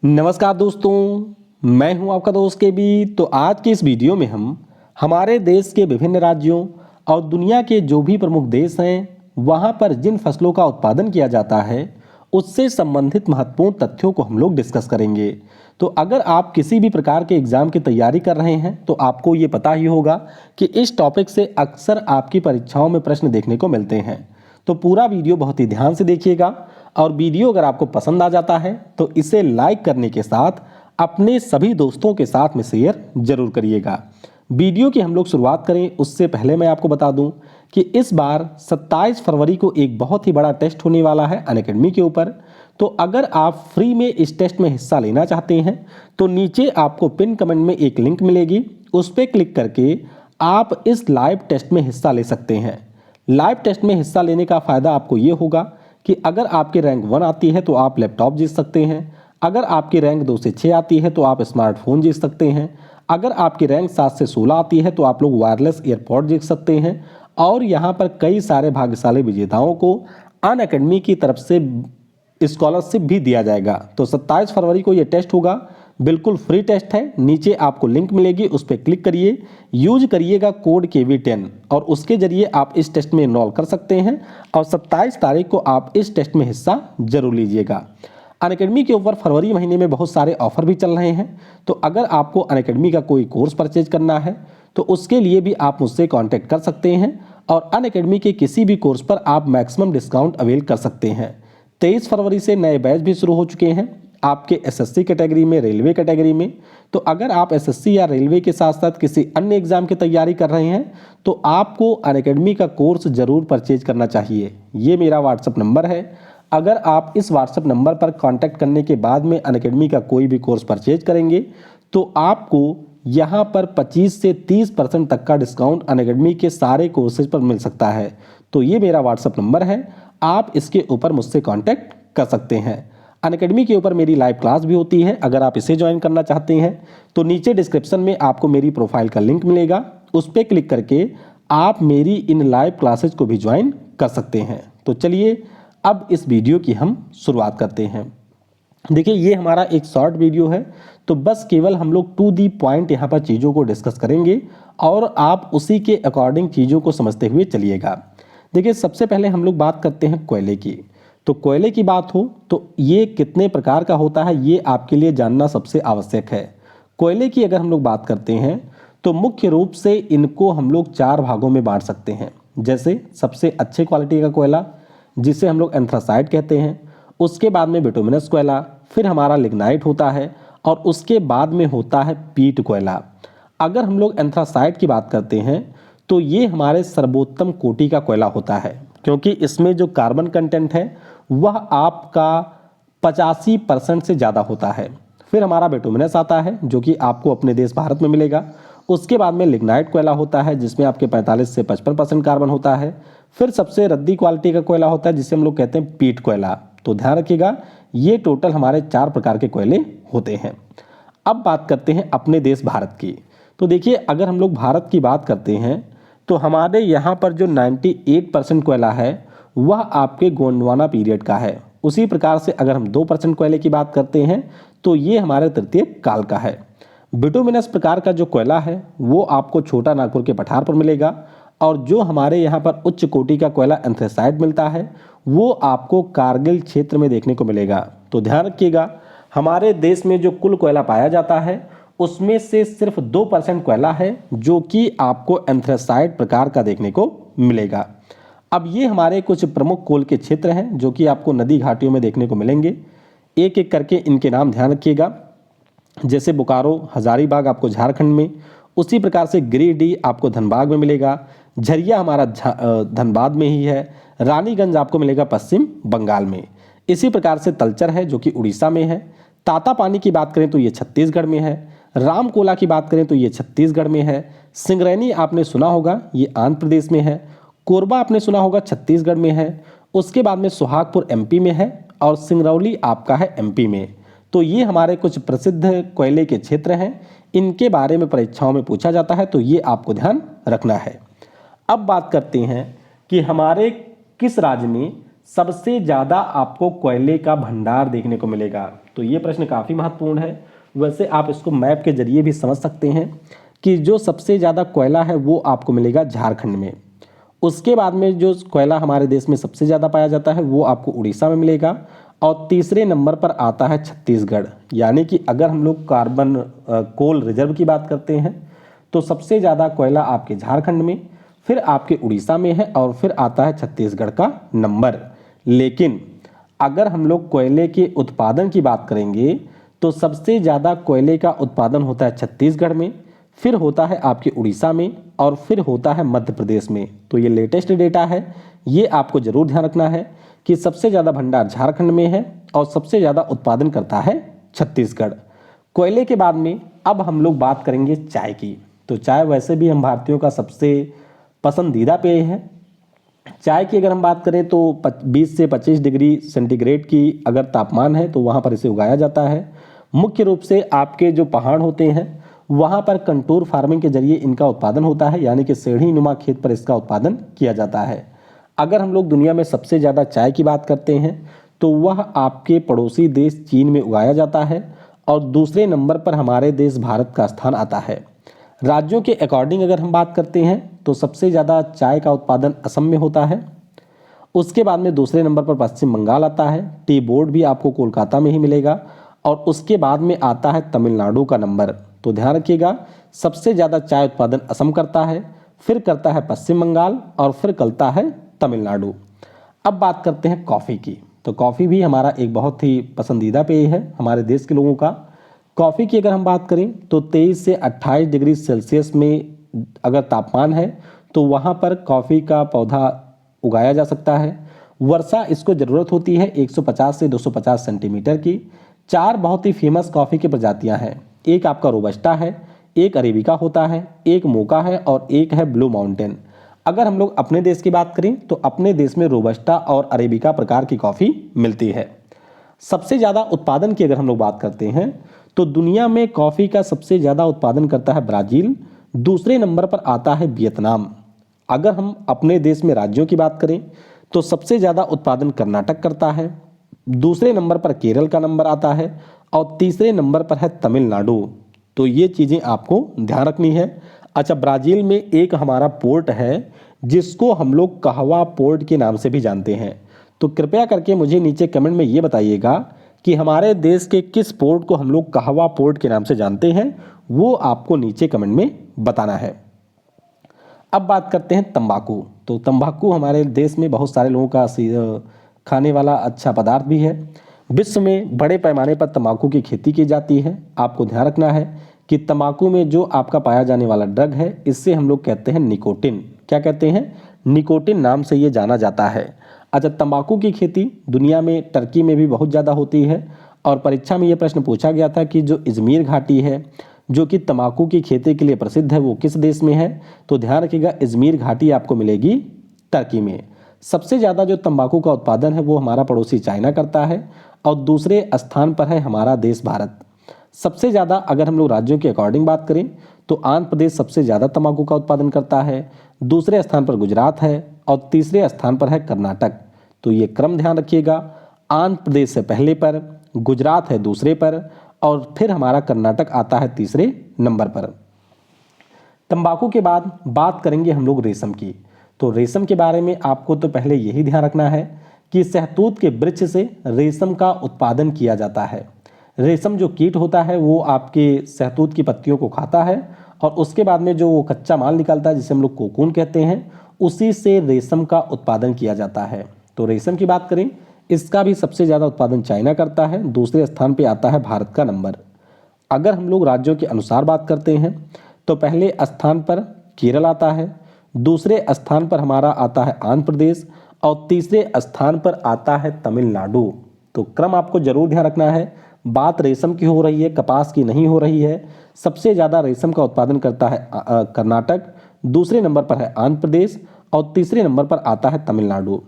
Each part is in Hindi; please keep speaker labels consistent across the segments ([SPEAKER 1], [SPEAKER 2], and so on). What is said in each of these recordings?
[SPEAKER 1] नमस्कार दोस्तों, मैं हूं आपका दोस्त के बी। तो आज की इस वीडियो में हम हमारे देश के विभिन्न राज्यों और दुनिया के जो भी प्रमुख देश हैं वहां पर जिन फसलों का उत्पादन किया जाता है उससे संबंधित महत्वपूर्ण तथ्यों को हम लोग डिस्कस करेंगे। तो अगर आप किसी भी प्रकार के एग्जाम की तैयारी कर रहे हैं तो आपको ये पता ही होगा कि इस टॉपिक से अक्सर आपकी परीक्षाओं में प्रश्न देखने को मिलते हैं। तो पूरा वीडियो बहुत ही ध्यान से देखिएगा और वीडियो अगर आपको पसंद आ जाता है तो इसे लाइक करने के साथ अपने सभी दोस्तों के साथ में शेयर जरूर करिएगा। वीडियो की हम लोग शुरुआत करें उससे पहले मैं आपको बता दूं कि इस बार 27 फरवरी को एक बहुत ही बड़ा टेस्ट होने वाला है अनअकैडमी के ऊपर। तो अगर आप फ्री में इस टेस्ट में हिस्सा लेना चाहते हैं तो नीचे आपको पिन कमेंट में एक लिंक मिलेगी, उस पर क्लिक करके आप इस लाइव टेस्ट में हिस्सा ले सकते हैं। लाइव टेस्ट में हिस्सा लेने का फ़ायदा आपको ये होगा कि अगर आपकी रैंक 1 आती है तो आप लैपटॉप जीत सकते हैं, अगर आपकी रैंक 2 से 6 आती है तो आप स्मार्टफोन जीत सकते हैं, अगर आपकी रैंक 7 से 16 आती है तो आप लोग वायरलेस ईयरपॉड जीत सकते हैं। और यहाँ पर कई सारे भाग्यशाली विजेताओं को अनअकैडमी की तरफ से स्कॉलरशिप भी दिया जाएगा। तो 27 फरवरी को ये टेस्ट होगा, बिल्कुल फ्री टेस्ट है। नीचे आपको लिंक मिलेगी, उस पर क्लिक करिए, यूज करिएगा कोड KV10 और उसके जरिए आप इस टेस्ट में इनरोल कर सकते हैं। और 27 तारीख को आप इस टेस्ट में हिस्सा जरूर लीजिएगा। अनअकैडमी के ऊपर फरवरी महीने में बहुत सारे ऑफर भी चल रहे हैं। तो अगर आपको अनअकैडमी का कोई कोर्स परचेज करना है तो उसके लिए भी आप मुझसे कांटेक्ट कर सकते हैं और अनअकैडमी के किसी भी कोर्स पर आप मैक्सिमम डिस्काउंट अवेल कर सकते हैं। 23 फरवरी से नए बैच भी शुरू हो चुके हैं आपके SSC कैटेगरी में, रेलवे कैटेगरी में। तो अगर आप SSC या रेलवे के साथ साथ किसी अन्य एग्जाम की तैयारी कर रहे हैं तो आपको अनअकैडमी का कोर्स जरूर परचेज करना चाहिए। ये मेरा व्हाट्सअप नंबर है। अगर आप इस व्हाट्सएप नंबर पर कांटेक्ट करने के बाद में अनअकैडमी का कोई भी कोर्स परचेज करेंगे तो आपको यहाँ पर 25 से 30% तक का डिस्काउंट अनअकैडमी के सारे कोर्सेज पर मिल सकता है। तो ये मेरा व्हाट्सएप नंबर है, आप इसके ऊपर मुझसे कांटेक्ट कर सकते हैं। अनअकैडमी के ऊपर मेरी लाइव क्लास भी होती है, अगर आप इसे ज्वाइन करना चाहते हैं तो नीचे डिस्क्रिप्शन में आपको मेरी प्रोफाइल का लिंक मिलेगा, उस पर क्लिक करके आप मेरी इन लाइव क्लासेज को भी ज्वाइन कर सकते हैं। तो चलिए अब इस वीडियो की हम शुरुआत करते हैं। देखिए ये हमारा एक शॉर्ट वीडियो है, तो बस केवल हम लोग टू दी पॉइंट यहाँ पर चीज़ों को डिस्कस करेंगे और आप उसी के अकॉर्डिंग चीज़ों को समझते हुए चलिएगा। देखिए सबसे पहले हम लोग बात करते हैं कोयले की। तो कोयले की बात हो तो ये कितने प्रकार का होता है ये आपके लिए जानना सबसे आवश्यक है। कोयले की अगर हम लोग बात करते हैं तो मुख्य रूप से इनको हम लोग 4 भागों में बांट सकते हैं। जैसे सबसे अच्छे क्वालिटी का कोयला जिसे हम लोग एंथ्रासाइट कहते हैं, उसके बाद में बिटुमिनस कोयला, फिर हमारा लिग्नाइट होता है और उसके बाद में होता है पीट कोयला। अगर हम लोग एंथ्रासाइट की बात करते हैं तो ये हमारे सर्वोत्तम कोटि का कोयला होता है क्योंकि इसमें जो कार्बन कंटेंट है वह आपका 85% से ज़्यादा होता है। फिर हमारा बिटुमिनस आता है जो कि आपको अपने देश भारत में मिलेगा। उसके बाद में लिग्नाइट कोयला होता है जिसमें आपके 45 से 55% कार्बन होता है। फिर सबसे रद्दी क्वालिटी का कोयला होता है जिसे हम लोग कहते हैं पीट कोयला। तो ध्यान रखिएगा ये टोटल हमारे 4 प्रकार के कोयले होते हैं। अब बात करते हैं अपने देश भारत की। तो देखिए अगर हम लोग भारत की बात करते हैं तो हमारे यहाँ पर जो 98% कोयला है वह आपके गोंडवाना पीरियड का है। उसी प्रकार से अगर हम 2% कोयले की बात करते हैं तो ये हमारे तृतीय काल का है। बिटुमिनस प्रकार का जो कोयला है वो आपको छोटा नागपुर के पठार पर मिलेगा और जो हमारे यहाँ पर उच्च कोटि का कोयला एंथ्रेसाइट मिलता है वो आपको कारगिल क्षेत्र में देखने को मिलेगा। तो ध्यान रखिएगा हमारे देश में जो कुल कोयला पाया जाता है उसमें से सिर्फ 2% कोयला है जो कि आपको एंथ्रेसाइट प्रकार का देखने को मिलेगा। अब ये हमारे कुछ प्रमुख कोल के क्षेत्र हैं जो कि आपको नदी घाटियों में देखने को मिलेंगे। एक एक करके इनके नाम ध्यान रखिएगा। जैसे बोकारो हजारीबाग आपको झारखंड में, उसी प्रकार से गिरिडीह आपको धनबाद में मिलेगा, झरिया हमारा धनबाद में ही है, रानीगंज आपको मिलेगा पश्चिम बंगाल में। इसी प्रकार से तलचर है जो कि उड़ीसा में है। तातापानी की बात करें तो ये छत्तीसगढ़ में है। रामकोला की बात करें तो ये छत्तीसगढ़ में है। सिंगरैनी आपने सुना होगा ये आंध्र प्रदेश में है। कोरबा आपने सुना होगा छत्तीसगढ़ में है। उसके बाद में सुहागपुर MP में है और सिंगरौली आपका है MP में। तो ये हमारे कुछ प्रसिद्ध कोयले के क्षेत्र हैं, इनके बारे में परीक्षाओं में पूछा जाता है तो ये आपको ध्यान रखना है। अब बात करते हैं कि हमारे किस राज्य में सबसे ज़्यादा आपको कोयले का भंडार देखने को मिलेगा? तो ये प्रश्न काफ़ी महत्वपूर्ण है। वैसे आप इसको मैप के जरिए भी समझ सकते हैं कि जो सबसे ज़्यादा कोयला है वो आपको मिलेगा झारखंड में। उसके बाद में जो कोयला हमारे देश में सबसे ज़्यादा पाया जाता है वो आपको उड़ीसा में मिलेगा, और तीसरे नंबर पर आता है छत्तीसगढ़। यानी कि अगर हम लोग कार्बन कोल रिजर्व की बात करते हैं तो सबसे ज़्यादा कोयला आपके झारखंड में, फिर आपके उड़ीसा में है, और फिर आता है छत्तीसगढ़ का नंबर। लेकिन अगर हम लोग कोयले के उत्पादन की बात करेंगे तो सबसे ज़्यादा कोयले का उत्पादन होता है छत्तीसगढ़ में, फिर होता है आपके उड़ीसा में, और फिर होता है मध्य प्रदेश में। तो ये लेटेस्ट डेटा है, ये आपको जरूर ध्यान रखना है कि सबसे ज़्यादा भंडार झारखंड में है और सबसे ज़्यादा उत्पादन करता है छत्तीसगढ़। कोयले के बाद में अब हम लोग बात करेंगे चाय की। तो चाय वैसे भी हम भारतीयों का सबसे पसंदीदा पेय है। चाय की अगर हम बात करें तो 20 से 25 डिग्री सेंटीग्रेड की अगर तापमान है तो वहाँ पर इसे उगाया जाता है। मुख्य रूप से आपके जो पहाड़ होते हैं वहाँ पर कंटूर फार्मिंग के जरिए इनका उत्पादन होता है, यानी कि सीढ़ी नुमा खेत पर इसका उत्पादन किया जाता है। अगर हम लोग दुनिया में सबसे ज़्यादा चाय की बात करते हैं तो वह आपके पड़ोसी देश चीन में उगाया जाता है, और दूसरे नंबर पर हमारे देश भारत का स्थान आता है। राज्यों के अकॉर्डिंग अगर हम बात करते हैं तो सबसे ज़्यादा चाय का उत्पादन असम में होता है। उसके बाद में दूसरे नंबर पर पश्चिम बंगाल आता है। टी बोर्ड भी आपको कोलकाता में ही मिलेगा, और उसके बाद में आता है तमिलनाडु का नंबर। तो ध्यान रखिएगा, सबसे ज़्यादा चाय उत्पादन असम करता है, फिर करता है पश्चिम बंगाल, और फिर करता है तमिलनाडु। अब बात करते हैं कॉफ़ी की। तो कॉफ़ी भी हमारा एक बहुत ही पसंदीदा पेय है हमारे देश के लोगों का। कॉफ़ी की अगर हम बात करें तो 23 से 28 डिग्री सेल्सियस में अगर तापमान है तो वहाँ पर कॉफ़ी का पौधा उगाया जा सकता है। वर्षा इसको ज़रूरत होती है 150 से 250 सेंटीमीटर की। 4 बहुत ही फेमस कॉफ़ी की प्रजातियाँ हैं। एक आपका रोबस्टा है, एक अरेबिका होता है, एक मोका है, और एक है ब्लू माउंटेन। अगर हम लोग अपने देश की बात करें तो अपने देश में रोबस्टा और अरेबिका प्रकार की कॉफ़ी मिलती है। सबसे ज़्यादा उत्पादन की अगर हम लोग बात करते हैं तो दुनिया में कॉफ़ी का सबसे ज़्यादा उत्पादन करता है ब्राज़ील, दूसरे नंबर पर आता है वियतनाम। अगर हम अपने देश में राज्यों की बात करें तो सबसे ज़्यादा उत्पादन कर्नाटक करता है, दूसरे नंबर पर केरल का नंबर आता है, और तीसरे नंबर पर है तमिलनाडु। तो ये चीज़ें आपको ध्यान रखनी है। अच्छा, ब्राज़ील में एक हमारा पोर्ट है जिसको हम लोग कहवा पोर्ट के नाम से भी जानते हैं। तो कृपया करके मुझे नीचे कमेंट में ये बताइएगा कि हमारे देश के किस पोर्ट को हम लोग कहवा पोर्ट के नाम से जानते हैं, वो आपको नीचे कमेंट में बताना है। अब बात करते हैं तंबाकू। तो तंबाकू हमारे देश में बहुत सारे लोगों का खाने वाला अच्छा पदार्थ भी है। विश्व में बड़े पैमाने पर तंबाकू की खेती की जाती है। आपको ध्यान रखना है कि तंबाकू में जो आपका पाया जाने वाला ड्रग है इससे हम लोग कहते हैं निकोटिन। क्या कहते हैं? निकोटिन नाम से ये जाना जाता है। अच्छा, तंबाकू की खेती दुनिया में टर्की में भी बहुत ज़्यादा होती है, और परीक्षा में ये प्रश्न पूछा गया था कि जो इजमीर घाटी है जो कि तंबाकू की खेती के लिए प्रसिद्ध है वो किस देश में है? तो ध्यान रखिएगा, इजमीर घाटी आपको मिलेगी टर्की में। सबसे ज़्यादा जो तंबाकू का उत्पादन है वो हमारा पड़ोसी चाइना करता है, और दूसरे स्थान पर है हमारा देश भारत। सबसे ज़्यादा अगर हम लोग राज्यों के अकॉर्डिंग बात करें तो आंध्र प्रदेश सबसे ज़्यादा तंबाकू का उत्पादन करता है, दूसरे स्थान पर गुजरात है, और तीसरे स्थान पर है कर्नाटक। तो ये क्रम ध्यान रखिएगा, आंध्र प्रदेश से पहले पर, गुजरात है दूसरे पर, और फिर हमारा कर्नाटक आता है तीसरे नंबर पर। तंबाकू के बाद बात करेंगे हम लोग रेशम की। तो रेशम के बारे में आपको तो पहले यही ध्यान रखना है कि शहतूत के वृक्ष से रेशम का उत्पादन किया जाता है। रेशम जो कीट होता है वो आपके शहतूत की पत्तियों को खाता है, और उसके बाद में जो वो कच्चा माल निकलता है जिसे हम लोग कोकून कहते हैं, उसी से रेशम का उत्पादन किया जाता है। तो रेशम की बात करें, इसका भी सबसे ज़्यादा उत्पादन चाइना करता है, दूसरे स्थान पे आता है भारत का नंबर। अगर हम लोग राज्यों के अनुसार बात करते हैं तो पहले स्थान पर केरल आता है, दूसरे स्थान पर हमारा आता है आंध्र प्रदेश, और तीसरे स्थान पर आता है तमिलनाडु। तो क्रम आपको जरूर ध्यान रखना है। बात रेशम की हो रही है, कपास की नहीं हो रही है। सबसे ज़्यादा रेशम का उत्पादन करता है कर्नाटक, दूसरे नंबर पर है आंध्र प्रदेश, और तीसरे नंबर पर आता है तमिलनाडु।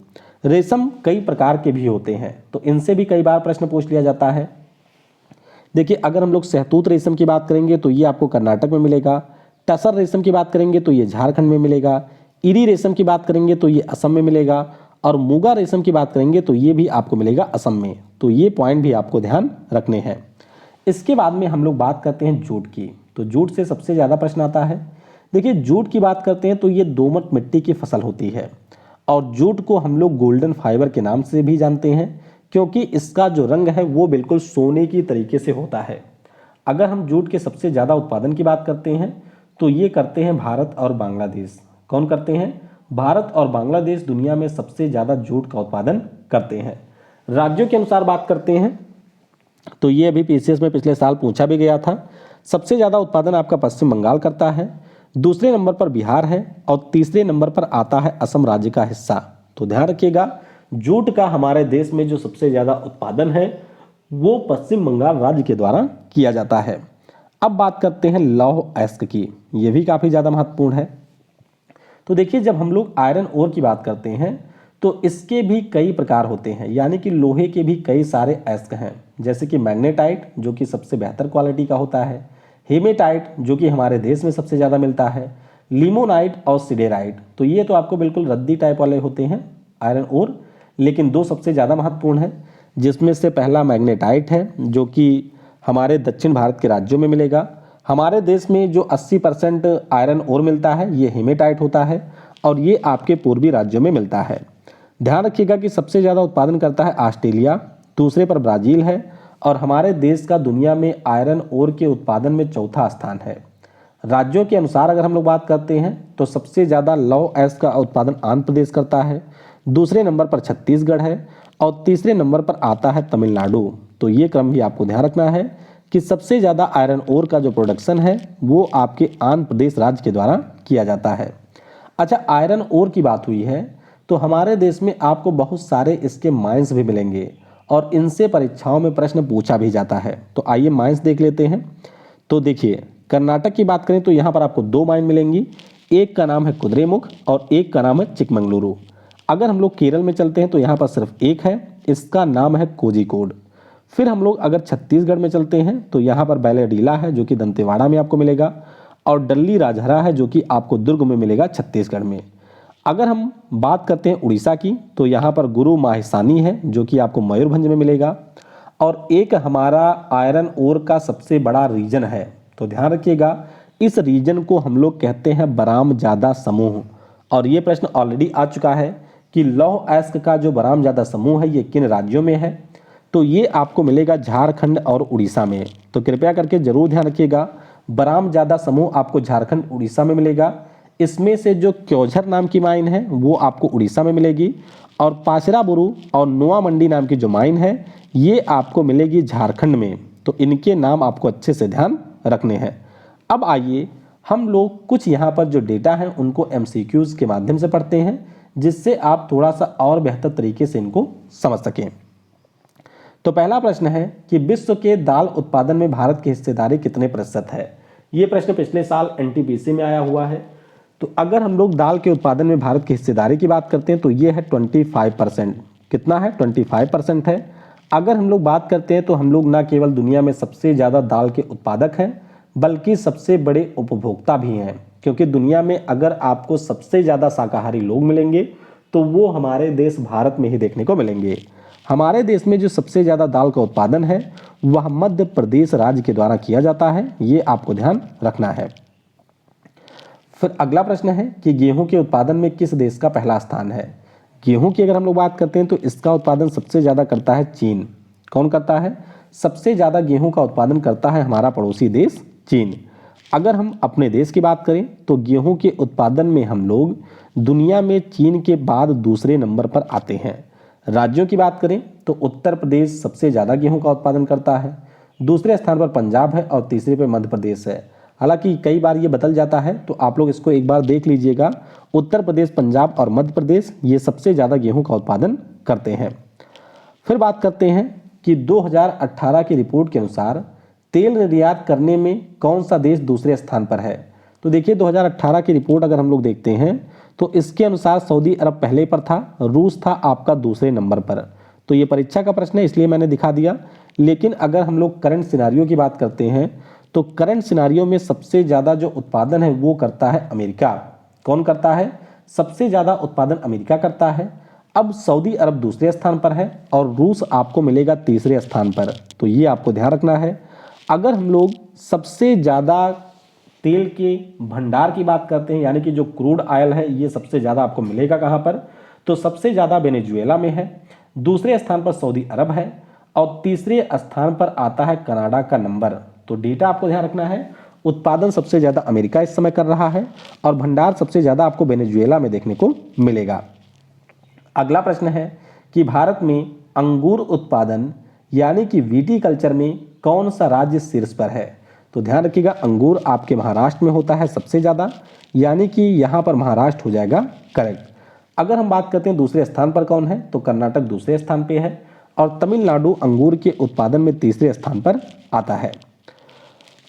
[SPEAKER 1] रेशम कई प्रकार के भी होते हैं, तो इनसे भी कई बार प्रश्न पूछ लिया जाता है। देखिए, अगर हम लोग शहतूत रेशम की बात करेंगे तो ये आपको कर्नाटक में मिलेगा। टसर रेशम की बात करेंगे तो ये झारखंड में मिलेगा। इरी रेशम की बात करेंगे तो ये असम में मिलेगा। और मुगा रेशम की बात करेंगे तो ये भी आपको मिलेगा असम में। तो ये पॉइंट भी आपको ध्यान रखने हैं। इसके बाद में हम लोग बात करते हैं जूट की। तो जूट से सबसे ज़्यादा प्रश्न आता है। देखिए जूट की बात करते हैं तो ये दोमट मिट्टी की फसल होती है और जूट को हम लोग गोल्डन फाइबर के नाम से भी जानते हैं क्योंकि इसका जो रंग है वो बिल्कुल सोने की तरीके से होता है। अगर हम जूट के सबसे ज़्यादा उत्पादन की बात करते हैं तो ये करते हैं भारत और बांग्लादेश। कौन करते हैं? भारत और बांग्लादेश दुनिया में सबसे ज़्यादा जूट का उत्पादन करते हैं। राज्यों के अनुसार बात करते हैं तो ये अभी पीसीएस में पिछले साल पूछा भी गया था। सबसे ज़्यादा उत्पादन आपका पश्चिम बंगाल करता है, दूसरे नंबर पर बिहार है और तीसरे नंबर पर आता है असम राज्य का हिस्सा। तो ध्यान रखिएगा जूट का हमारे देश में जो सबसे ज़्यादा उत्पादन है वो पश्चिम बंगाल राज्य के द्वारा किया जाता है। अब बात करते हैं लौह अयस्क की। ये भी काफ़ी ज़्यादा महत्वपूर्ण है। तो देखिए जब हम लोग आयरन ओर की बात करते हैं तो इसके भी कई प्रकार होते हैं, यानी कि लोहे के भी कई सारे अयस्क हैं, जैसे कि मैग्नेटाइट जो कि सबसे बेहतर क्वालिटी का होता है, हेमेटाइट जो कि हमारे देश में सबसे ज़्यादा मिलता है, लिमोनाइट और सिडेराइट। तो ये तो आपको बिल्कुल रद्दी टाइप वाले होते हैं आयरन ओर, लेकिन दो सबसे ज़्यादा महत्वपूर्ण है, जिसमें से पहला मैग्नेटाइट है जो कि हमारे दक्षिण भारत के राज्यों में मिलेगा। हमारे देश में जो 80% आयरन ओर मिलता है ये हेमेटाइट होता है और ये आपके पूर्वी राज्यों में मिलता है। ध्यान रखिएगा कि सबसे ज़्यादा उत्पादन करता है ऑस्ट्रेलिया, दूसरे पर ब्राज़ील है और हमारे देश का दुनिया में आयरन ओर के उत्पादन में चौथा स्थान है। राज्यों के अनुसार अगर हम लोग बात करते हैं तो सबसे ज़्यादा लौह अयस्क का उत्पादन आंध्र प्रदेश करता है, दूसरे नंबर पर छत्तीसगढ़ है और तीसरे नंबर पर आता है तमिलनाडु। तो ये क्रम भी आपको ध्यान रखना है कि सबसे ज़्यादा आयरन ओर का जो प्रोडक्शन है वो आपके आंध्र प्रदेश राज्य के द्वारा किया जाता है। अच्छा, आयरन ओर की बात हुई है तो हमारे देश में आपको बहुत सारे इसके माइंस भी मिलेंगे और इनसे परीक्षाओं में प्रश्न पूछा भी जाता है। तो आइए माइंस देख लेते हैं। तो देखिए कर्नाटक की बात करें तो यहाँ पर आपको दो माइन मिलेंगी, एक का नाम है कुद्रेमुख और एक का नाम है चिकमंगलुरु। अगर हम लोग केरल में चलते हैं तो यहाँ पर सिर्फ एक है, इसका नाम है कोझिकोड। फिर हम लोग अगर छत्तीसगढ़ में चलते हैं तो यहाँ पर बैलेडीला है जो कि दंतेवाड़ा में आपको मिलेगा और डल्ली राजहरा है जो कि आपको दुर्ग में मिलेगा छत्तीसगढ़ में। अगर हम बात करते हैं उड़ीसा की तो यहाँ पर गुरु माहिसानी है जो कि आपको मयूरभंज में मिलेगा और एक हमारा आयरन ओर का सबसे बड़ा रीजन है। तो ध्यान रखिएगा इस रीजन को हम लोग कहते हैं बरामजादा समूह और ये प्रश्न ऑलरेडी आ चुका है कि लौह अयस्क का जो बरामजादा समूह है ये किन राज्यों में है। तो ये आपको मिलेगा झारखंड और उड़ीसा में। तो कृपया करके जरूर ध्यान रखिएगा बरामजादा समूह आपको झारखंड उड़ीसा में मिलेगा। इसमें से जो क्योझर नाम की माइन है वो आपको उड़ीसा में मिलेगी और पाचराबुरु और नोआ मंडी नाम की जो माइन है ये आपको मिलेगी झारखंड में। तो इनके नाम आपको अच्छे से ध्यान रखने हैं। अब आइए हम लोग कुछ यहाँ पर जो डेटा हैं उनको MCQs के माध्यम से पढ़ते हैं जिससे आप थोड़ा सा और बेहतर तरीके से इनको समझ सकें। तो पहला प्रश्न है कि विश्व के दाल उत्पादन में भारत की हिस्सेदारी कितने प्रतिशत है। ये प्रश्न पिछले साल NTPC में आया हुआ है। तो अगर हम लोग दाल के उत्पादन में भारत की हिस्सेदारी की बात करते हैं तो ये है 25%। कितना है? 25% है। अगर हम लोग बात करते हैं तो हम लोग ना केवल दुनिया में सबसे ज़्यादा दाल के उत्पादक हैं बल्कि सबसे बड़े उपभोक्ता भी हैं, क्योंकि दुनिया में अगर आपको सबसे ज़्यादा शाकाहारी लोग मिलेंगे तो वो हमारे देश भारत में ही देखने को मिलेंगे। हमारे देश में जो सबसे ज़्यादा दाल का उत्पादन है वह मध्य प्रदेश राज्य के द्वारा किया जाता है, ये आपको ध्यान रखना है। फिर अगला प्रश्न है कि गेहूं के उत्पादन में किस देश का पहला स्थान है। गेहूं की अगर हम लोग बात करते हैं तो इसका उत्पादन सबसे ज़्यादा करता है चीन। कौन करता है? सबसे ज़्यादा गेहूं का उत्पादन करता है हमारा पड़ोसी देश चीन। अगर हम अपने देश की बात करें तो गेहूं के उत्पादन में हम लोग दुनिया में चीन के बाद दूसरे नंबर पर आते हैं। राज्यों की बात करें तो उत्तर प्रदेश सबसे ज़्यादा गेहूं का उत्पादन करता है, दूसरे स्थान पर पंजाब है और तीसरे पे मध्य प्रदेश है। हालांकि कई बार ये बदल जाता है तो आप लोग इसको एक बार देख लीजिएगा। उत्तर प्रदेश, पंजाब और मध्य प्रदेश ये सबसे ज़्यादा गेहूं का उत्पादन करते हैं। फिर बात करते हैं कि 2018 की रिपोर्ट के अनुसार तेल निर्यात करने में कौन सा देश दूसरे स्थान पर है। तो देखिए 2018 की रिपोर्ट अगर हम लोग देखते हैं तो इसके अनुसार सऊदी अरब पहले पर था, रूस था आपका दूसरे नंबर पर। तो ये परीक्षा का प्रश्न है इसलिए मैंने दिखा दिया। लेकिन अगर हम लोग करंट सिनारियो की बात करते हैं तो करंट सिनारियो में सबसे ज़्यादा जो उत्पादन है वो करता है अमेरिका। कौन करता है? सबसे ज़्यादा उत्पादन अमेरिका करता है। अब सऊदी अरब दूसरे स्थान पर है और रूस आपको मिलेगा तीसरे स्थान पर। तो ये आपको ध्यान रखना है। अगर हम लोग सबसे ज़्यादा तेल के भंडार की बात करते हैं, यानी कि जो क्रूड ऑयल है, ये सबसे ज़्यादा आपको मिलेगा कहाँ पर, तो सबसे ज़्यादा वेनेजुएला में है, दूसरे स्थान पर सऊदी अरब है और तीसरे स्थान पर आता है कनाडा का नंबर। तो डेटा आपको ध्यान रखना है, उत्पादन सबसे ज़्यादा अमेरिका इस समय कर रहा है और भंडार सबसे ज़्यादा आपको वेनेजुएला में देखने को मिलेगा। अगला प्रश्न है कि भारत में अंगूर उत्पादन यानी कि विटीकल्चर में कौन सा राज्य शीर्ष पर है। तो ध्यान रखिएगा, अंगूर आपके महाराष्ट्र में होता है सबसे ज़्यादा, यानी कि यहाँ पर महाराष्ट्र हो जाएगा करेक्ट। अगर हम बात करते हैं दूसरे स्थान पर कौन है, तो कर्नाटक दूसरे स्थान पे है और तमिलनाडु अंगूर के उत्पादन में तीसरे स्थान पर आता है।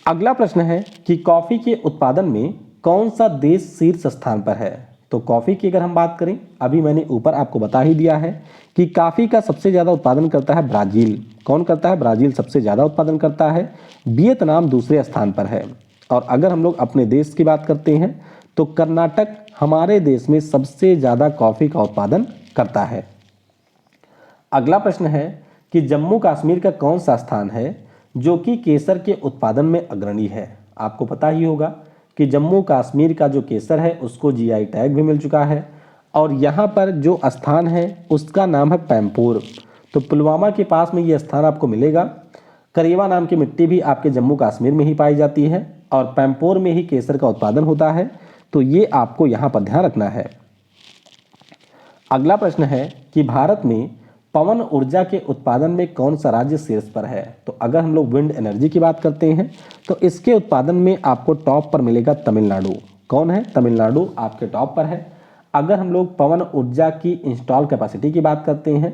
[SPEAKER 1] अगला प्रश्न है कि कॉफ़ी के उत्पादन में कौन सा देश शीर्ष स्थान पर है। तो कॉफ़ी की अगर हम बात करें, अभी मैंने ऊपर आपको बता ही दिया है कि कॉफ़ी का सबसे ज़्यादा उत्पादन करता है ब्राज़ील। कौन करता है? ब्राज़ील सबसे ज़्यादा उत्पादन करता है। वियतनाम दूसरे स्थान पर है। और अगर हम लोग अपने देश की बात करते हैं तो कर्नाटक हमारे देश में सबसे ज़्यादा कॉफ़ी का उत्पादन करता है। अगला प्रश्न है कि जम्मू कश्मीर का कौन सा स्थान है जो कि केसर के उत्पादन में अग्रणी है। आपको पता ही होगा कि जम्मू कश्मीर का जो केसर है उसको जीआई टैग भी मिल चुका है और यहाँ पर जो स्थान है उसका नाम है पैम्पोर। तो पुलवामा के पास में ये स्थान आपको मिलेगा। करेवा नाम की मिट्टी भी आपके जम्मू कश्मीर में ही पाई जाती है और पैम्पोर में ही केसर का उत्पादन होता है। तो ये आपको यहाँ पर ध्यान रखना है। अगला प्रश्न है कि भारत में पवन ऊर्जा के उत्पादन में कौन सा राज्य शीर्ष पर है। तो अगर हम लोग विंड एनर्जी की बात करते हैं तो इसके उत्पादन में आपको टॉप पर मिलेगा तमिलनाडु। कौन है? तमिलनाडु आपके टॉप पर है। अगर हम लोग पवन ऊर्जा की इंस्टॉल कैपेसिटी की बात करते हैं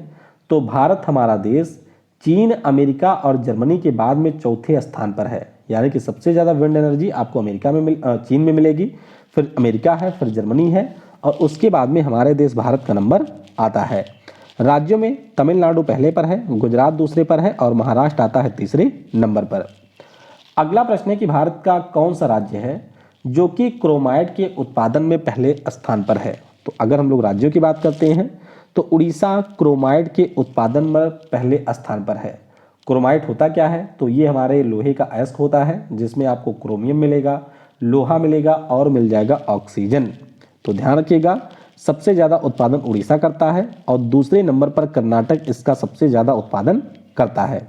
[SPEAKER 1] तो भारत हमारा देश चीन, अमेरिका और जर्मनी के बाद में चौथे स्थान पर है। यानी कि सबसे ज़्यादा विंड एनर्जी आपको चीन में मिलेगी, फिर अमेरिका है, फिर जर्मनी है और उसके बाद में हमारे देश भारत का नंबर आता है। राज्यों में तमिलनाडु पहले पर है, गुजरात दूसरे पर है और महाराष्ट्र आता है तीसरे नंबर पर। अगला प्रश्न है कि भारत का कौन सा राज्य है जो कि क्रोमाइट के उत्पादन में पहले स्थान पर है। तो अगर हम लोग राज्यों की बात करते हैं तो उड़ीसा क्रोमाइट के उत्पादन में पहले स्थान पर है। क्रोमाइट होता क्या है? तो ये हमारे लोहे का अयस्क होता है जिसमें आपको क्रोमियम मिलेगा, लोहा मिलेगा और मिल जाएगा ऑक्सीजन। तो ध्यान रखिएगा, सबसे ज़्यादा उत्पादन उड़ीसा करता है और दूसरे नंबर पर कर्नाटक इसका सबसे ज़्यादा उत्पादन करता है।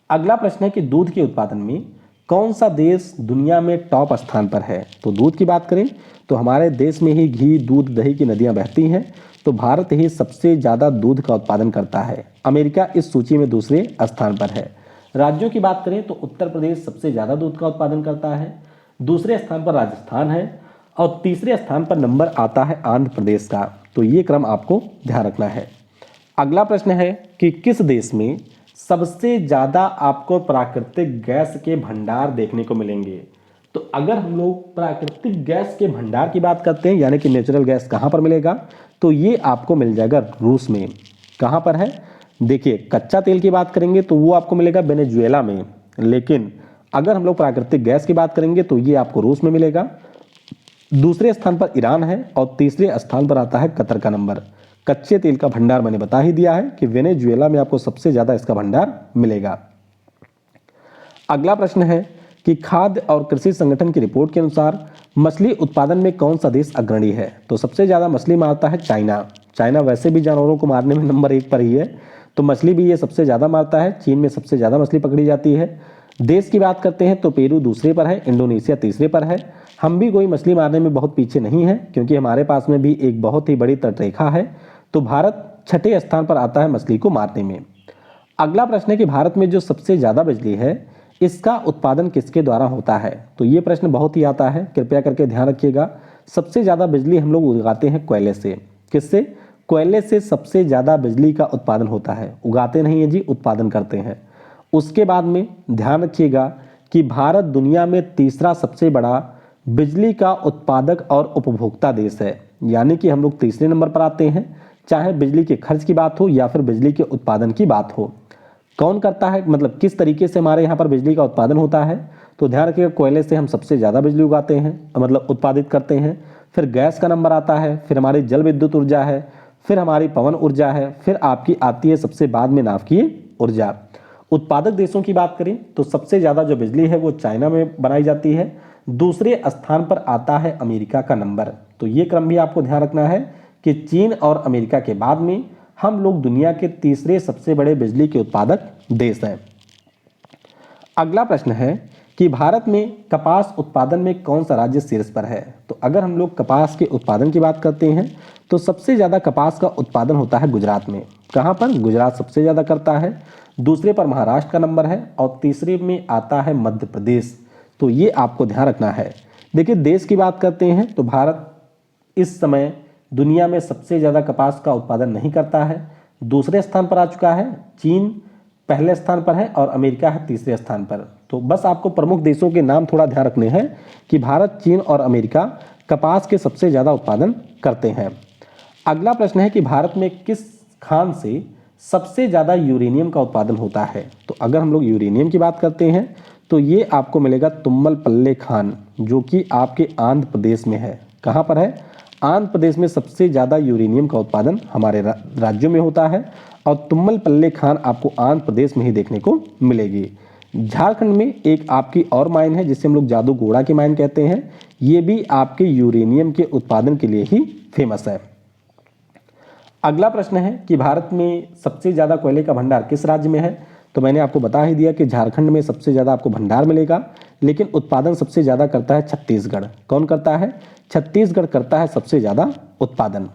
[SPEAKER 1] अगला प्रश्न है कि दूध के उत्पादन में कौन सा देश दुनिया में टॉप स्थान पर है। तो दूध की बात करें तो हमारे देश में ही घी, दूध, दही की नदियां बहती हैं, तो भारत ही सबसे ज़्यादा दूध का उत्पादन करता है। अमेरिका इस सूची में दूसरे स्थान पर है। राज्यों की बात करें तो उत्तर प्रदेश सबसे ज़्यादा दूध का उत्पादन करता है, दूसरे स्थान पर राजस्थान है और तीसरे स्थान पर नंबर आता है आंध्र प्रदेश का। तो ये क्रम आपको ध्यान रखना है। अगला प्रश्न है कि किस देश में सबसे ज़्यादा आपको प्राकृतिक गैस के भंडार देखने को मिलेंगे। तो अगर हम लोग प्राकृतिक गैस के भंडार की बात करते हैं, यानी कि नेचुरल गैस कहाँ पर मिलेगा, तो ये आपको मिल जाएगा रूस में। कहाँ पर है? देखिए, कच्चा तेल की बात करेंगे तो वो आपको मिलेगा वेनेजुएला में, लेकिन अगर हम लोग प्राकृतिक गैस की बात करेंगे तो ये आपको रूस में मिलेगा। दूसरे स्थान पर ईरान है और तीसरे स्थान पर आता है कतर का नंबर। कच्चे तेल का भंडार मैंने बता ही दिया है कि वेनेजुएला में आपको सबसे ज़्यादा इसका भंडार मिलेगा। अगला प्रश्न है कि खाद्य और कृषि संगठन की रिपोर्ट के अनुसार मछली उत्पादन में कौन सा देश अग्रणी है। तो सबसे ज़्यादा मछली मारता है चाइना। चाइना वैसे भी जानवरों को मारने में नंबर 1 पर ही है, तो मछली भी ये सबसे ज़्यादा मारता है। चीन में सबसे ज़्यादा मछली पकड़ी जाती है। देश की बात करते हैं तो पेरू दूसरे पर है, इंडोनेशिया तीसरे पर है। हम भी कोई मछली मारने में बहुत पीछे नहीं है क्योंकि हमारे पास में भी एक बहुत ही बड़ी तटरेखा है। तो भारत छठे स्थान पर आता है मछली को मारने में। अगला प्रश्न है कि भारत में जो सबसे ज़्यादा बिजली है इसका उत्पादन किसके द्वारा होता है। तो ये प्रश्न बहुत ही आता है, कृपया करके ध्यान रखिएगा। सबसे ज़्यादा बिजली हम लोग उगाते हैं कोयले से। किससे? कोयले से सबसे ज़्यादा बिजली का उत्पादन होता है। उगाते नहीं है जी, उत्पादन करते हैं। उसके बाद में ध्यान रखिएगा कि भारत दुनिया में तीसरा सबसे बड़ा बिजली का उत्पादक और उपभोक्ता देश है, यानी कि हम लोग तीसरे नंबर पर आते हैं, चाहे बिजली के खर्च की बात हो या फिर बिजली के उत्पादन की बात हो। कौन करता है, मतलब किस तरीके से हमारे यहाँ पर बिजली का उत्पादन होता है। तो ध्यान रखिएगा, कोयले से हम सबसे ज़्यादा बिजली उगाते हैं, मतलब उत्पादित करते हैं। फिर गैस का नंबर आता है, फिर हमारी जल विद्युत ऊर्जा है, फिर हमारी पवन ऊर्जा है, फिर आपकी आती है सबसे बाद में नाभिकीय ऊर्जा। उत्पादक देशों की बात करें तो सबसे ज़्यादा जो बिजली है वो चाइना में बनाई जाती है। दूसरे स्थान पर आता है अमेरिका का नंबर। तो ये क्रम भी आपको ध्यान रखना है कि चीन और अमेरिका के बाद में हम लोग दुनिया के तीसरे सबसे बड़े बिजली के उत्पादक देश हैं। अगला प्रश्न है कि भारत में कपास उत्पादन में कौन सा राज्य शीर्ष पर है। तो अगर हम लोग कपास के उत्पादन की बात करते हैं तो सबसे ज़्यादा कपास का उत्पादन होता है गुजरात में। कहाँ पर? गुजरात सबसे ज़्यादा करता है। दूसरे पर महाराष्ट्र का नंबर है और तीसरे में आता है मध्य प्रदेश। तो ये आपको ध्यान रखना है। देखिए, देश की बात करते हैं तो भारत इस समय दुनिया में सबसे ज़्यादा कपास का उत्पादन नहीं करता है, दूसरे स्थान पर आ चुका है। चीन पहले स्थान पर है और अमेरिका है तीसरे स्थान पर। तो बस आपको प्रमुख देशों के नाम थोड़ा ध्यान रखने हैं कि भारत, चीन और अमेरिका कपास के सबसे ज़्यादा उत्पादन करते हैं। अगला प्रश्न है कि भारत में किस खान से सबसे ज़्यादा यूरेनियम का उत्पादन होता है। तो अगर हम लोग यूरेनियम की बात करते हैं तो ये आपको मिलेगा तुम्मलपल्ले खान, जो कि आपके आंध्र प्रदेश में है। कहाँ पर है? आंध्र प्रदेश में सबसे ज़्यादा यूरेनियम का उत्पादन हमारे राज्यों में होता है और तुम्मलपल्ले खान आपको आंध्र प्रदेश में ही देखने को मिलेगी। झारखंड में एक आपकी और माइन है जिसे हम लोग जादूगोड़ा की माइन कहते हैं। ये भी आपके यूरेनियम के उत्पादन के लिए ही फेमस है। अगला प्रश्न है कि भारत में सबसे ज़्यादा कोयले का भंडार किस राज्य में है। तो मैंने आपको बता ही दिया कि झारखंड में सबसे ज़्यादा आपको भंडार मिलेगा, लेकिन उत्पादन सबसे ज़्यादा करता है छत्तीसगढ़। कौन करता है? छत्तीसगढ़ करता है सबसे ज़्यादा उत्पादन।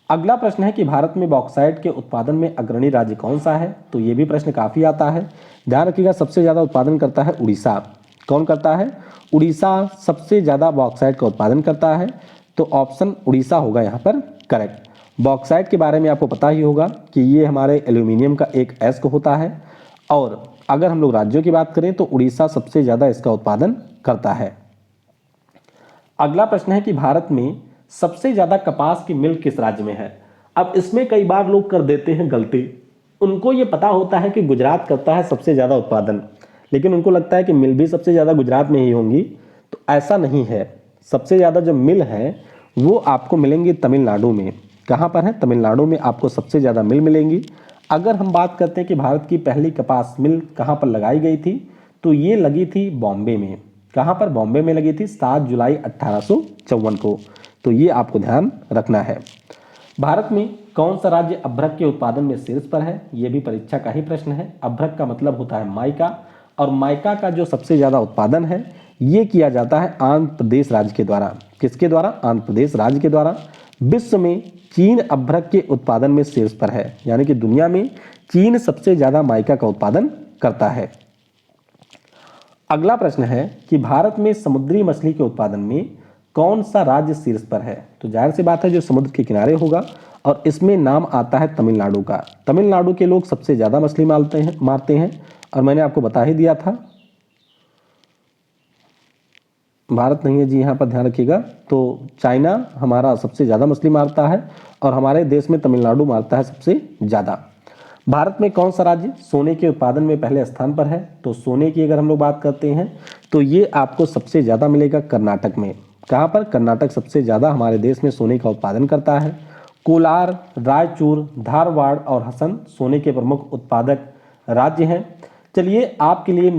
[SPEAKER 1] अगला प्रश्न है कि भारत में बॉक्साइट के उत्पादन में अग्रणी राज्य कौन सा है। तो ये भी प्रश्न काफ़ी आता है, ध्यान रखिएगा। सबसे ज़्यादा उत्पादन करता है उड़ीसा। कौन करता है? उड़ीसा सबसे ज़्यादा बॉक्साइट का उत्पादन करता है। तो ऑप्शन उड़ीसा होगा यहाँ पर करेक्ट। बॉक्साइट के बारे में आपको पता ही होगा कि ये हमारे एल्यूमिनियम का एक अयस्क होता है और अगर हम लोग राज्यों की बात करें तो उड़ीसा सबसे ज़्यादा इसका उत्पादन करता है। अगला प्रश्न है कि भारत में सबसे ज़्यादा कपास की मिल किस राज्य में है। अब इसमें कई बार लोग कर देते हैं गलती। उनको ये पता होता है कि गुजरात करता है सबसे ज़्यादा उत्पादन, लेकिन उनको लगता है कि मिल भी सबसे ज़्यादा गुजरात में ही होंगी। तो ऐसा नहीं है। सबसे ज़्यादा जो मिल है वो आपको मिलेंगी तमिलनाडु में। कहाँ पर है? तमिलनाडु में आपको सबसे ज़्यादा मिल मिलेंगी। अगर हम बात करते हैं कि भारत की पहली कपास मिल कहाँ पर लगाई गई थी, तो ये लगी थी बॉम्बे में। कहाँ पर? बॉम्बे में लगी थी 7 जुलाई 1854 को। तो ये आपको ध्यान रखना है। भारत में कौन सा राज्य अभ्रक के उत्पादन में शीर्ष पर है? ये भी परीक्षा का ही प्रश्न है। अभ्रक का मतलब होता है माइका, और माइका का जो सबसे ज़्यादा उत्पादन है ये किया जाता है आंध्र प्रदेश राज्य के द्वारा। किसके द्वारा? आंध्र प्रदेश राज्य के द्वारा। विश्व में चीन अभ्रक के उत्पादन में शीर्ष पर है, यानी कि दुनिया में चीन सबसे ज़्यादा माइका का उत्पादन करता है। अगला प्रश्न है कि भारत में समुद्री मछली के उत्पादन में कौन सा राज्य शीर्ष पर है। तो जाहिर सी बात है जो समुद्र के किनारे होगा, और इसमें नाम आता है तमिलनाडु का। तमिलनाडु के लोग सबसे ज़्यादा मछली मारते हैं और मैंने आपको बता ही दिया था। भारत नहीं है जी, यहाँ पर ध्यान रखिएगा। तो चाइना हमारा सबसे ज़्यादा मछली मारता है और हमारे देश में तमिलनाडु मारता है सबसे ज़्यादा। भारत में कौन सा राज्य सोने के उत्पादन में पहले स्थान पर है। तो सोने की अगर हम लोग बात करते हैं तो ये आपको सबसे ज़्यादा मिलेगा कर्नाटक में। कहाँ पर? कर्नाटक सबसे ज़्यादा हमारे देश में सोने का उत्पादन करता है। कोलार, रायचूर, धारवाड़ और हसन सोने के प्रमुख उत्पादक राज्य हैं। चलिए, आपके लिए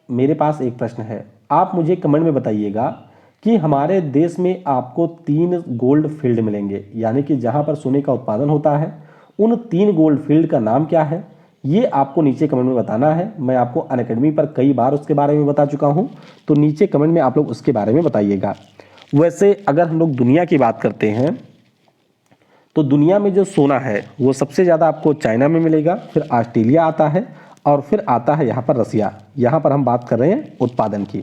[SPEAKER 1] मेरे पास एक प्रश्न है। आप मुझे कमेंट में बताइएगा कि हमारे देश में आपको 3 गोल्ड फील्ड मिलेंगे, यानी कि जहाँ पर सोने का उत्पादन होता है। उन 3 गोल्ड फील्ड का नाम क्या है, ये आपको नीचे कमेंट में बताना है। मैं आपको अनअकैडमी पर कई बार उसके बारे में बता चुका हूँ, तो नीचे कमेंट में आप लोग उसके बारे में बताइएगा। वैसे अगर हम लोग दुनिया की बात करते हैं तो दुनिया में जो सोना है वो सबसे ज़्यादा आपको चाइना में मिलेगा, फिर ऑस्ट्रेलिया आता है और फिर आता है यहाँ पर रसिया। यहाँ पर हम बात कर रहे हैं उत्पादन की।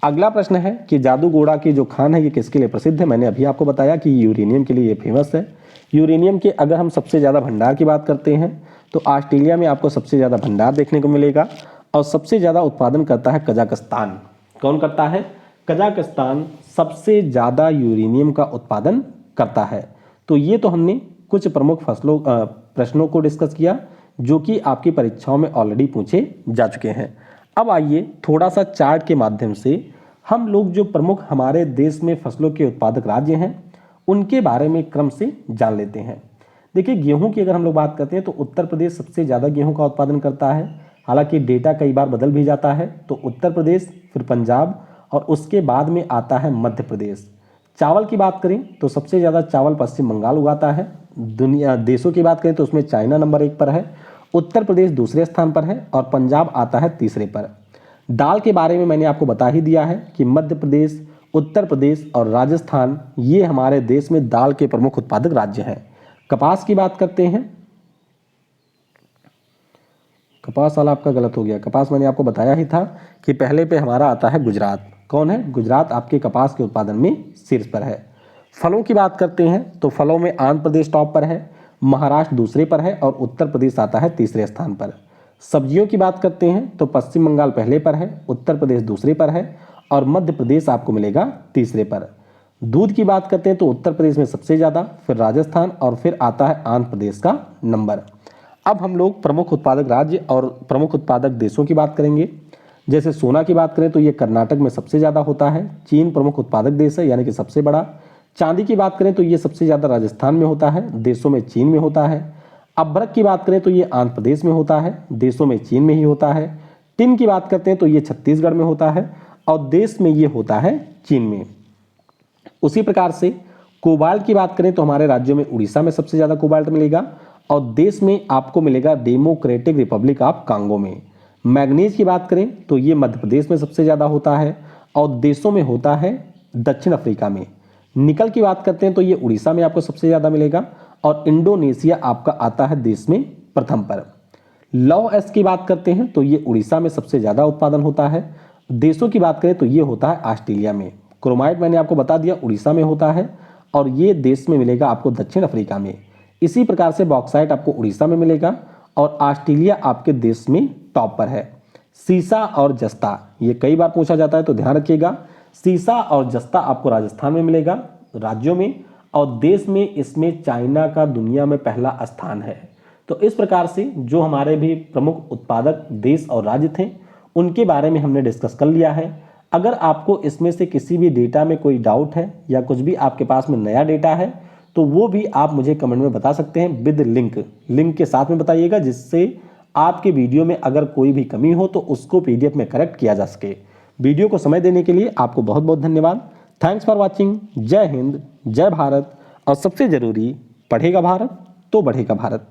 [SPEAKER 1] अगला प्रश्न है कि जादूगोड़ा की जो खान है ये किसके लिए प्रसिद्ध है। मैंने अभी आपको बताया कि यूरेनियम के लिए ये फेमस है। यूरेनियम के अगर हम सबसे ज़्यादा भंडार की बात करते हैं तो ऑस्ट्रेलिया में आपको सबसे ज़्यादा भंडार देखने को मिलेगा, और सबसे ज़्यादा उत्पादन करता है कजाकिस्तान। कौन करता है? कजाकिस्तान सबसे ज़्यादा यूरेनियम का उत्पादन करता है। तो ये तो हमने कुछ प्रमुख प्रश्नों को डिस्कस किया जो कि आपकी परीक्षाओं में ऑलरेडी पूछे जा चुके हैं। अब आइए थोड़ा सा चार्ट के माध्यम से हम लोग जो प्रमुख हमारे देश में फसलों के उत्पादक राज्य हैं उनके बारे में क्रम से जान लेते हैं। देखिए, गेहूं की अगर हम लोग बात करते हैं तो उत्तर प्रदेश सबसे ज़्यादा गेहूं का उत्पादन करता है। हालांकि डेटा कई बार बदल भी जाता है, तो उत्तर प्रदेश, फिर पंजाब और उसके बाद में आता है मध्य प्रदेश। चावल की बात करें तो सबसे ज़्यादा चावल पश्चिम बंगाल उगाता है। दुनिया देशों की बात करें तो उसमें चाइना नंबर 1 पर है, उत्तर प्रदेश दूसरे स्थान पर है और पंजाब आता है तीसरे पर। दाल के बारे में मैंने आपको बता ही दिया है कि मध्य प्रदेश, उत्तर प्रदेश और राजस्थान ये हमारे देश में दाल के प्रमुख उत्पादक राज्य हैं। कपास की बात करते हैं। कपास वाला आपका गलत हो गया। कपास मैंने आपको बताया ही था कि पहले पे हमारा आता है गुजरात। कौन है? गुजरात आपके कपास के उत्पादन में शीर्ष पर है। फलों की बात करते हैं तो फलों में आंध्र प्रदेश टॉप पर है, महाराष्ट्र दूसरे पर है और उत्तर प्रदेश आता है तीसरे स्थान पर। सब्जियों की बात करते हैं तो पश्चिम बंगाल पहले पर है, उत्तर प्रदेश दूसरे पर है और मध्य प्रदेश आपको मिलेगा तीसरे पर। दूध की बात करते हैं तो उत्तर प्रदेश में सबसे ज़्यादा, फिर राजस्थान और फिर आता है आंध्र प्रदेश का नंबर। अब हम लोग प्रमुख उत्पादक राज्य और प्रमुख उत्पादक देशों की बात करेंगे। जैसे सोना की बात करें तो ये कर्नाटक में सबसे ज़्यादा होता है। चीन प्रमुख उत्पादक देश है, यानी कि सबसे बड़ा। चांदी की बात करें तो ये सबसे ज़्यादा राजस्थान में होता है, देशों में चीन में होता है। अभ्रक की बात करें तो ये आंध्र प्रदेश में होता है, देशों में चीन में ही होता है। टिन की बात करते हैं तो ये छत्तीसगढ़ में होता है और देश में ये होता है चीन में। उसी प्रकार से कोबाल्ट की बात करें तो हमारे राज्यों में उड़ीसा में सबसे ज़्यादा कोबाल्ट मिलेगा और देश में आपको मिलेगा डेमोक्रेटिक रिपब्लिक ऑफ कांगो में। मैग्नीज की बात करें तो ये मध्य प्रदेश में सबसे ज़्यादा होता है और देशों में होता है दक्षिण अफ्रीका में। निकल की बात करते हैं तो ये उड़ीसा में आपको सबसे ज़्यादा मिलेगा और इंडोनेशिया आपका आता है देश में प्रथम पर। लौह अयस्क की बात करते हैं तो ये उड़ीसा में सबसे ज़्यादा उत्पादन होता है। देशों की बात करें तो ये होता है ऑस्ट्रेलिया में। क्रोमाइट मैंने आपको बता दिया उड़ीसा में होता है और ये देश में मिलेगा आपको दक्षिण अफ्रीका में। इसी प्रकार से बॉक्साइट आपको उड़ीसा में मिलेगा और ऑस्ट्रेलिया आपके देश में टॉप पर है। सीसा और जस्ता ये कई बार पूछा जाता है तो ध्यान रखिएगा। सीसा और जस्ता आपको राजस्थान में मिलेगा राज्यों में और देश में इसमें चाइना का दुनिया में पहला स्थान है। तो इस प्रकार से जो हमारे भी प्रमुख उत्पादक देश और राज्य थे उनके बारे में हमने डिस्कस कर लिया है। अगर आपको इसमें से किसी भी डेटा में कोई डाउट है या कुछ भी आपके पास में नया डेटा है तो वो भी आप मुझे कमेंट में बता सकते हैं विद लिंक के साथ में बताइएगा, जिससे आपके वीडियो में अगर कोई भी कमी हो तो उसको पीडीएफ में करेक्ट किया जा सके। वीडियो को समय देने के लिए आपको बहुत बहुत धन्यवाद। Thanks for watching. जय हिंद, जय भारत और सबसे जरूरी, पढ़ेगा भारत तो बढ़ेगा भारत।